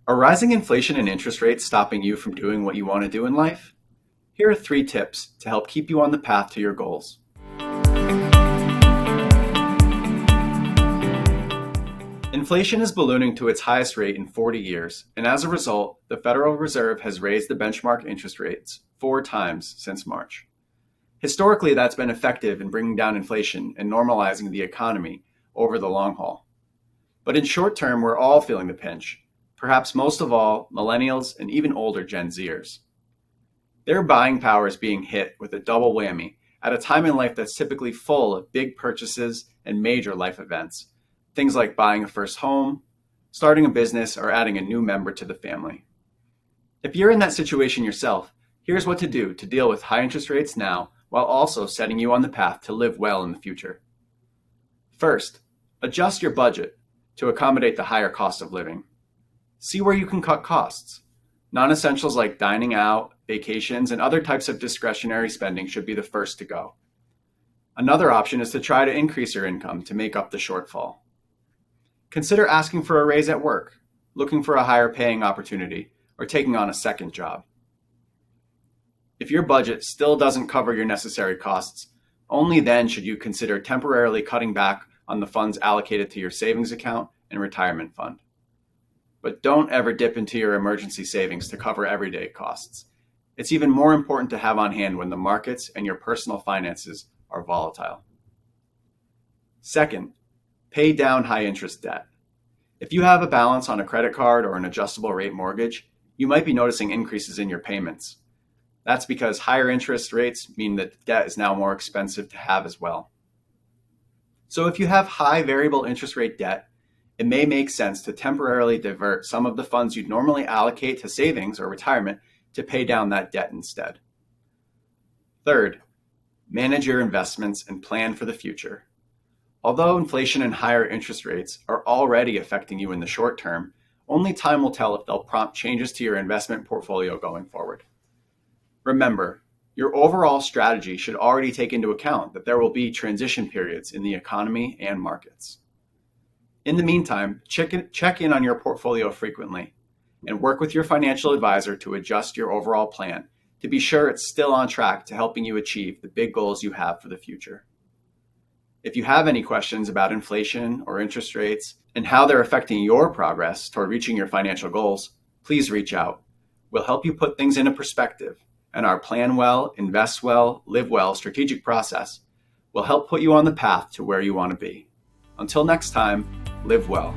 Are rising inflation and interest rates stopping you from doing what you want to do in life? Here are 3 tips to help keep you on the path to your goals. Inflation is ballooning to its highest rate in 40 years, and as a result, the Federal Reserve has raised the benchmark interest rates 4 times since March. Historically, that's been effective in bringing down inflation and normalizing the economy over the long haul. But in short term, we're all feeling the pinch, perhaps most of all millennials and even older Gen Zers. Their buying power is being hit with a double whammy at a time in life that's typically full of big purchases and major life events. Things like buying a first home, starting a business, or adding a new member to the family. If you're in that situation yourself, here's what to do to deal with high interest rates now while also setting you on the path to live well in the future. First, adjust your budget to accommodate the higher cost of living. See where you can cut costs. Non-essentials like dining out, vacations, and other types of discretionary spending should be the first to go. Another option is to try to increase your income to make up the shortfall. Consider asking for a raise at work, looking for a higher paying opportunity, or taking on a second job. If your budget still doesn't cover your necessary costs, only then should you consider temporarily cutting back on the funds allocated to your savings account and retirement fund. But don't ever dip into your emergency savings to cover everyday costs. It's even more important to have on hand when the markets and your personal finances are volatile. Second, pay down high interest debt. If you have a balance on a credit card or an adjustable rate mortgage, you might be noticing increases in your payments. That's because higher interest rates mean that debt is now more expensive to have as well. So if you have high variable interest rate debt, it may make sense to temporarily divert some of the funds you'd normally allocate to savings or retirement to pay down that debt instead. Third, manage your investments and plan for the future. Although inflation and higher interest rates are already affecting you in the short term, only time will tell if they'll prompt changes to your investment portfolio going forward. Remember, your overall strategy should already take into account that there will be transition periods in the economy and markets. In the meantime, check in on your portfolio frequently and work with your financial advisor to adjust your overall plan to be sure it's still on track to helping you achieve the big goals you have for the future. If you have any questions about inflation or interest rates and how they're affecting your progress toward reaching your financial goals, please reach out. We'll help you put things into perspective, and our Plan Well, Invest Well, Live Well strategic process will help put you on the path to where you want to be. Until next time, live well.